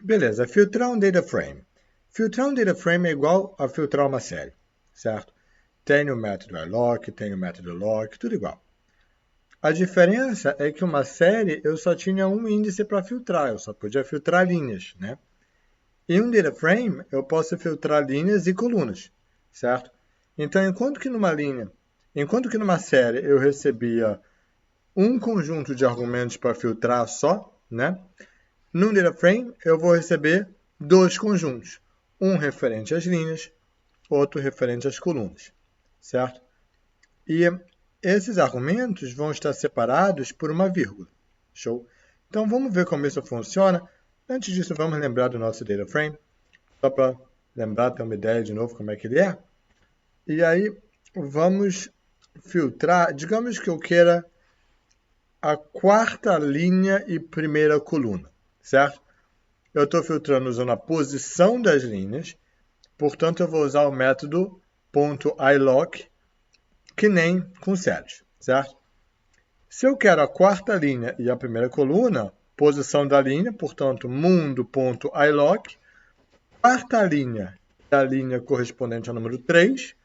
Beleza, filtrar um data frame. Filtrar um data frame é igual a filtrar uma série, certo? Tem o método iLock, tem o método lock, tudo igual. A diferença é que uma série eu só tinha um índice para filtrar, eu só podia filtrar linhas, né? Em um data frame eu posso filtrar linhas e colunas, certo? Então, enquanto que numa série eu recebia um conjunto de argumentos para filtrar só, né? Num data frame eu vou receber dois conjuntos, um referente às linhas, outro referente às colunas, certo? E esses argumentos vão estar separados por uma vírgula. Show? Então vamos ver como isso funciona. Antes disso, vamos lembrar do nosso data frame, só para lembrar, ter uma ideia de novo como é que ele é. E aí vamos filtrar, digamos que eu queira a quarta linha e primeira coluna, certo? Eu estou filtrando usando a posição das linhas, portanto eu vou usar o método .iLock, que nem com séries, certo? Se eu quero a quarta linha e a primeira coluna, posição da linha, portanto, mundo.iLock, quarta linha é a linha correspondente ao número 3,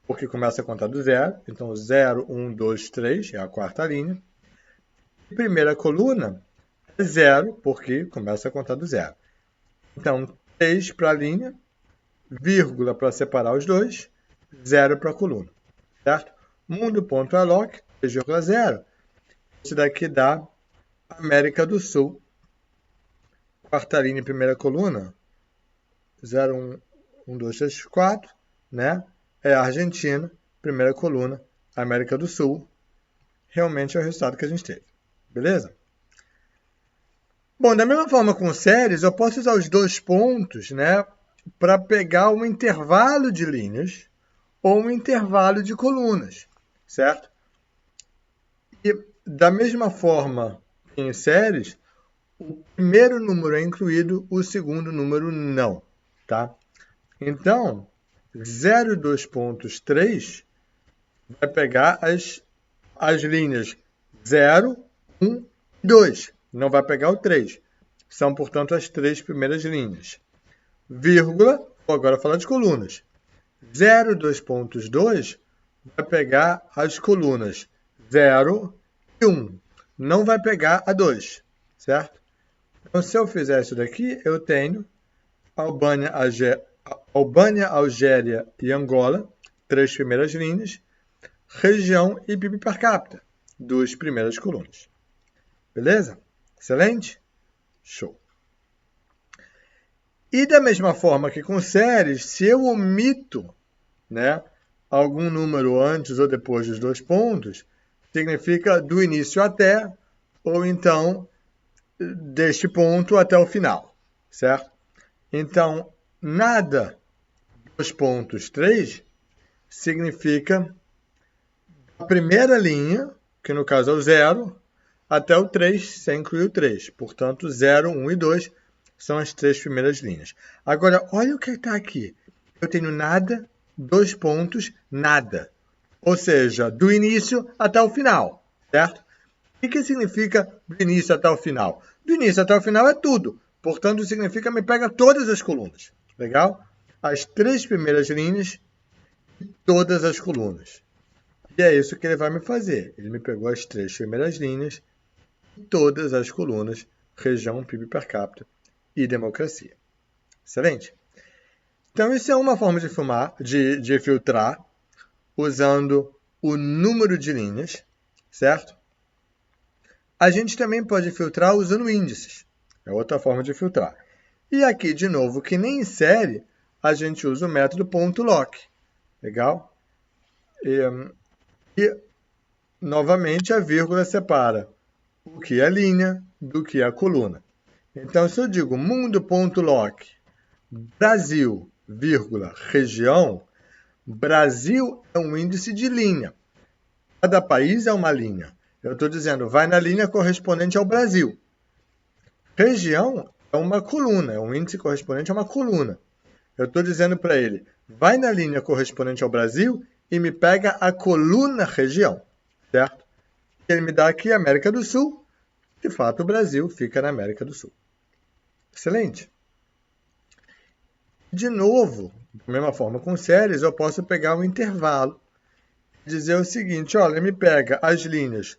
porque começa a contar do zero, então 0, 1, 2, 3 é a quarta linha. Primeira coluna é 0, porque começa a contar do zero. Então, 3 para a linha, vírgula para separar os dois, 0 para a coluna, certo? Mundo.iLock, 3,0. Isso daqui dá América do Sul, quarta linha e primeira coluna, 0, 1, 2, 3, 4, né? É a Argentina, primeira coluna, América do Sul. Realmente é o resultado que a gente teve. Beleza? Bom, da mesma forma com séries, eu posso usar os dois pontos, né, para pegar um intervalo de linhas ou um intervalo de colunas, certo? E da mesma forma que em séries, o primeiro número é incluído, o segundo número não, tá? Então, 0 e 2.3 vai pegar as linhas 0, 1 e 2. Não vai pegar o 3. São, portanto, as três primeiras linhas. Vírgula, vou agora falar de colunas. 0 e 2.2 vai pegar as colunas 0 e 1. Não vai pegar a 2, certo? Então, se eu fizer isso daqui, eu tenho Albânia, Algéria e Angola, três primeiras linhas, região e PIB per capita, duas primeiras colunas. Beleza? Excelente? Show. E da mesma forma que com séries, se eu omito, né, algum número antes ou depois dos dois pontos, significa do início até, ou então deste ponto até o final, certo? Então, nada dos pontos 3 significa a primeira linha, que no caso é o 0, até o 3, sem incluir o 3. Portanto, 0, 1 e 2 são as três primeiras linhas. Agora, olha o que está aqui. Eu tenho nada, dois pontos, nada. Ou seja, do início até o final, certo? O que significa do início até o final? Do início até o final é tudo. Portanto, significa me pega todas as colunas. Legal? As três primeiras linhas e todas as colunas. E é isso que ele vai me fazer. Ele me pegou as três primeiras linhas e todas as colunas, região, PIB per capita e democracia. Excelente? Então, isso é uma forma de filtrar usando o número de linhas, certo? A gente também pode filtrar usando índices. É outra forma de filtrar. E aqui, de novo, que nem em série, a gente usa o método .lock. Legal? E, novamente, a vírgula separa o que é linha do que é coluna. Então, se eu digo mundo.lock, Brasil, vírgula, região, Brasil é um índice de linha. Cada país é uma linha. Eu estou dizendo, vai na linha correspondente ao Brasil. Região é uma coluna, é um índice correspondente a uma coluna. Eu estou dizendo para ele, vai na linha correspondente ao Brasil e me pega a coluna região, certo? Ele me dá aqui a América do Sul. De fato, o Brasil fica na América do Sul. Excelente. De novo, da mesma forma com séries, eu posso pegar um intervalo e dizer o seguinte, olha, me pega as linhas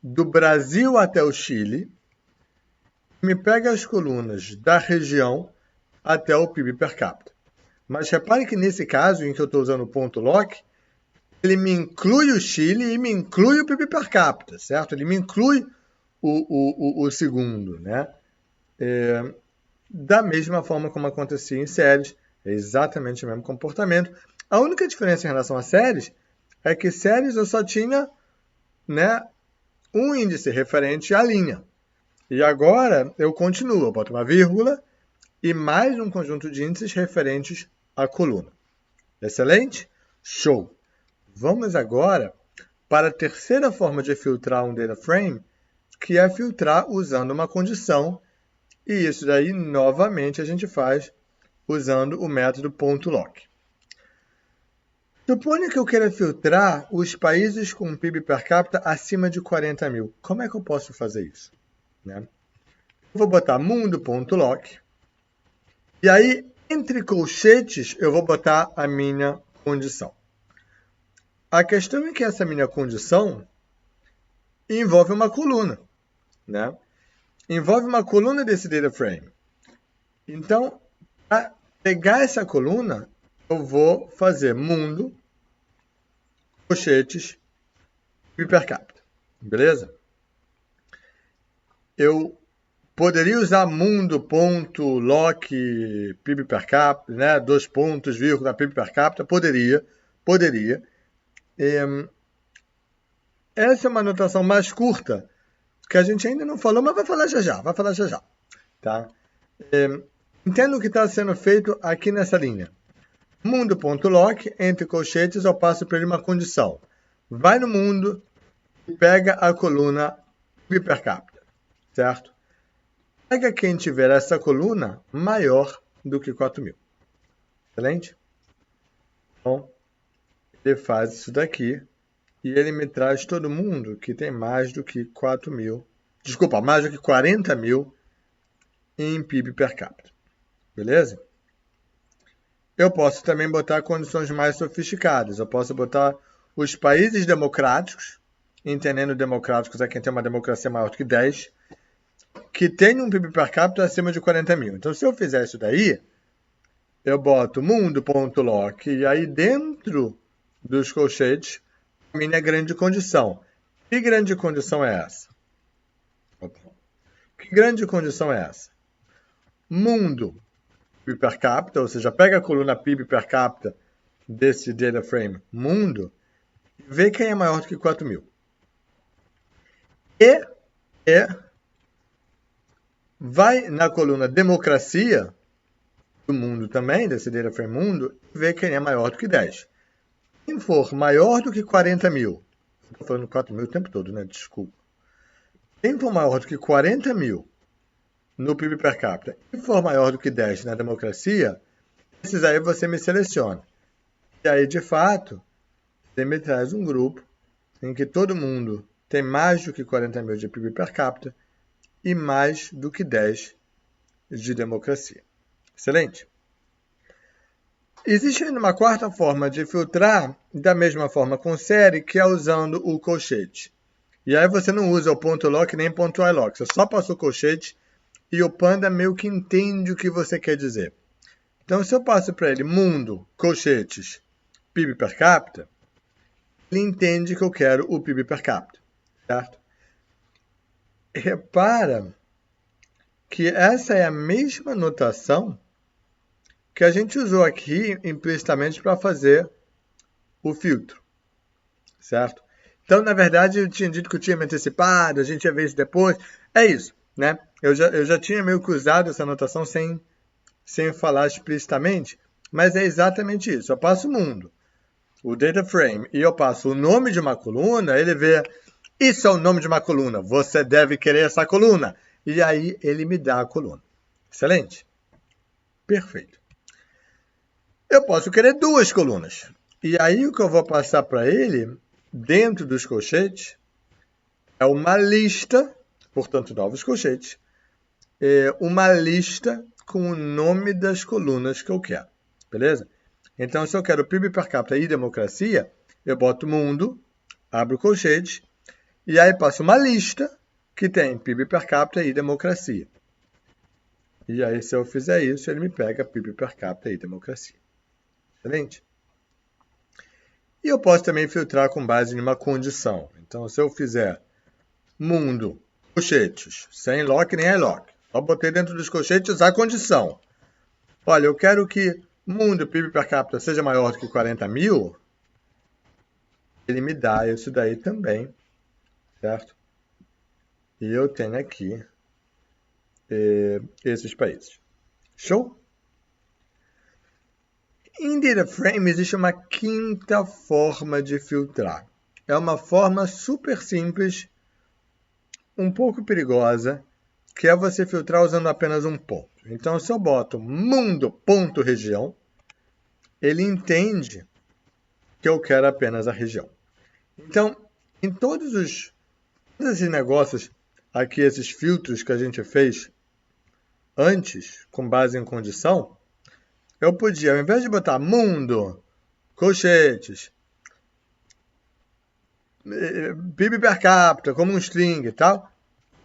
do Brasil até o Chile, me pega as colunas da região até o PIB per capita. Mas repare que nesse caso, em que eu estou usando o ponto lock, ele me inclui o Chile e me inclui o PIB per capita, certo? Ele me inclui o segundo, né? Da mesma forma como acontecia em séries, é exatamente o mesmo comportamento. A única diferença em relação a séries é que séries eu só tinha, né, um índice referente à linha. E agora eu continuo, eu boto uma vírgula e mais um conjunto de índices referentes à coluna. Excelente? Show! Vamos agora para a terceira forma de filtrar um data frame, que é filtrar usando uma condição, e isso daí, novamente, a gente faz usando o método .lock. Suponha que eu queira filtrar os países com PIB per capita acima de 40 mil. Como é que eu posso fazer isso? Né? Eu vou botar mundo.lock, e aí, entre colchetes, eu vou botar a minha condição. A questão é que essa minha condição envolve uma coluna, né? Envolve uma coluna desse data frame. Então, para pegar essa coluna, eu vou fazer mundo, colchetes, PIB per capita. Beleza? Eu poderia usar mundo.lock PIB per capita, né? 2 pontos, vírgula, PIB per capita. Poderia. Essa é uma anotação mais curta, que a gente ainda não falou, mas vai falar já já. Tá? Entenda o que está sendo feito aqui nessa linha. Mundo.lock, entre colchetes, eu passo para ele uma condição. Vai no mundo e pega a coluna PIB per capita, certo? Pega quem tiver essa coluna maior do que 4.000. Excelente? Então, ele faz isso daqui e ele me traz todo mundo que tem mais do que 4.000. Desculpa, mais do que 40.000 em PIB per capita. Beleza? Eu posso também botar condições mais sofisticadas. Eu posso botar os países democráticos, entendendo democráticos é quem tem uma democracia maior do que 10, que tem um PIB per capita acima de 40.000. Então, se eu fizer isso daí, eu boto mundo.lock e aí dentro dos colchetes, a minha grande condição. Que grande condição é essa? Que grande condição é essa? Mundo PIB per capita, ou seja, pega a coluna PIB per capita desse data frame mundo e vê quem é maior do que 4.000. E vai na coluna democracia do mundo também, desse data frame mundo, e vê quem é maior do que 10. Quem for maior do que 40.000, estou falando 4.000 o tempo todo, né? Desculpa. Quem for maior do que 40.000 no PIB per capita e for maior do que 10 na democracia, esses aí você me seleciona. E aí, de fato, você me traz um grupo em que todo mundo tem mais do que 40.000 de PIB per capita e mais do que 10 de democracia. Excelente? Existe ainda uma quarta forma de filtrar, da mesma forma com série, que é usando o colchete. E aí você não usa o .lock nem .ilock, você só passa o colchete e o Panda meio que entende o que você quer dizer. Então, se eu passo para ele mundo, colchetes, PIB per capita, ele entende que eu quero o PIB per capita, certo? Repara que essa é a mesma notação que a gente usou aqui implicitamente para fazer o filtro, certo? Então, na verdade, eu tinha dito que eu tinha me antecipado, a gente ia ver isso depois. É isso, né? Eu já tinha meio que usado essa notação sem falar explicitamente, mas é exatamente isso. Eu passo o mundo, o data frame, e eu passo o nome de uma coluna, ele vê, isso é o nome de uma coluna, você deve querer essa coluna. E aí ele me dá a coluna. Excelente? Perfeito. Eu posso querer 2 colunas. E aí o que eu vou passar para ele, dentro dos colchetes, é uma lista, portanto, novos colchetes, uma lista com o nome das colunas que eu quero, beleza? Então, se eu quero PIB per capita e democracia, eu boto mundo, abro colchetes, e aí passo uma lista que tem PIB per capita e democracia. E aí, se eu fizer isso, ele me pega PIB per capita e democracia. Excelente? E eu posso também filtrar com base em uma condição. Então, se eu fizer mundo, colchetes, sem lock nem iLock, só botei dentro dos colchetes a condição. Olha, eu quero que mundo PIB per capita seja maior do que 40 mil, ele me dá isso daí também, certo? E eu tenho aqui esses países. Show? Em DataFrame existe uma quinta forma de filtrar. É uma forma super simples, um pouco perigosa, que é você filtrar usando apenas um ponto. Então, se eu boto mundo.região, ele entende que eu quero apenas a região. Então, em todos esses negócios aqui, esses filtros que a gente fez antes, com base em condição, eu podia, ao invés de botar mundo, colchetes, PIB per capita, como um string e tal,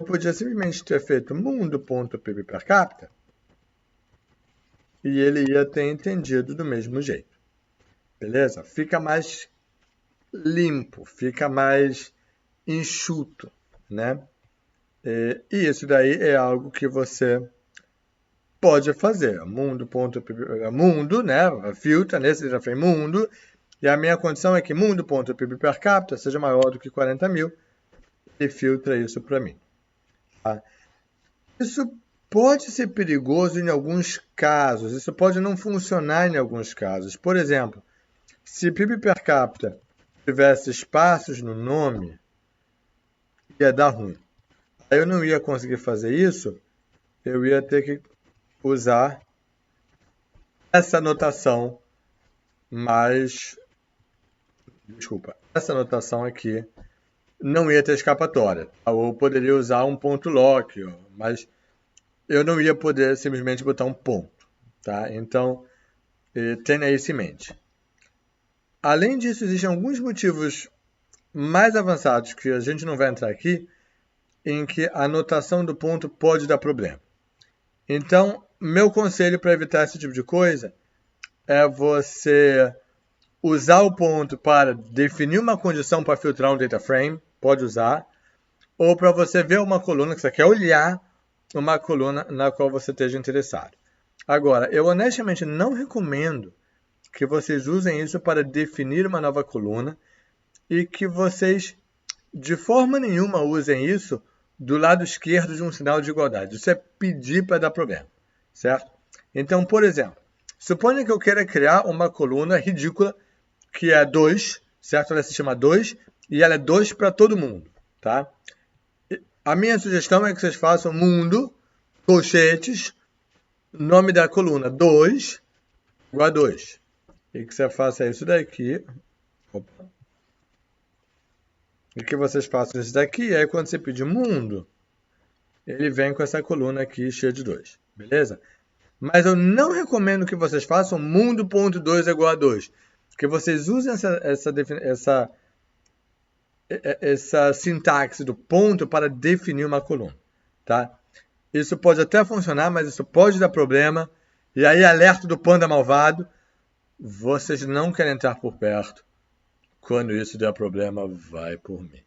eu podia simplesmente ter feito mundo.pib per capita e ele ia ter entendido do mesmo jeito. Beleza? Fica mais limpo, fica mais enxuto, né? E isso daí é algo que você pode fazer. Mundo, né? Filtra, nesse já foi mundo, e a minha condição é que mundo.pib per capita seja maior do que 40 mil, e filtra isso para mim. Tá? Isso pode ser perigoso em alguns casos, isso pode não funcionar em alguns casos. Por exemplo, se PIB per capita tivesse espaços no nome, ia dar ruim. Aí eu não ia conseguir fazer isso, eu ia ter que usar essa notação essa notação aqui não ia ter escapatória. Ou poderia usar um ponto lock, mas eu não ia poder simplesmente botar um ponto. Tá? Então, tenha isso em mente. Além disso, existem alguns motivos mais avançados que a gente não vai entrar aqui, em que a notação do ponto pode dar problema. Então, meu conselho para evitar esse tipo de coisa é você usar o ponto para definir uma condição para filtrar um data frame, pode usar, ou para você ver uma coluna que você quer olhar, uma coluna na qual você esteja interessado. Agora, eu honestamente não recomendo que vocês usem isso para definir uma nova coluna e que vocês, de forma nenhuma, usem isso do lado esquerdo de um sinal de igualdade. Isso é pedir para dar problema, certo? Então, por exemplo, suponha que eu queira criar uma coluna ridícula que é 2, certo? Ela se chama 2 e ela é 2 para todo mundo, tá? A minha sugestão é que vocês façam mundo, colchetes, nome da coluna 2 igual a 2. E que você faça isso daqui. Opa. E que vocês façam isso daqui, e aí quando você pedir mundo, ele vem com essa coluna aqui cheia de 2, beleza? Mas eu não recomendo que vocês façam mundo.2 igual a 2, que vocês usem essa sintaxe do ponto para definir uma coluna, tá? Isso pode até funcionar, mas isso pode dar problema. E aí, alerta do panda malvado, vocês não querem entrar por perto. Quando isso der problema, vai por mim.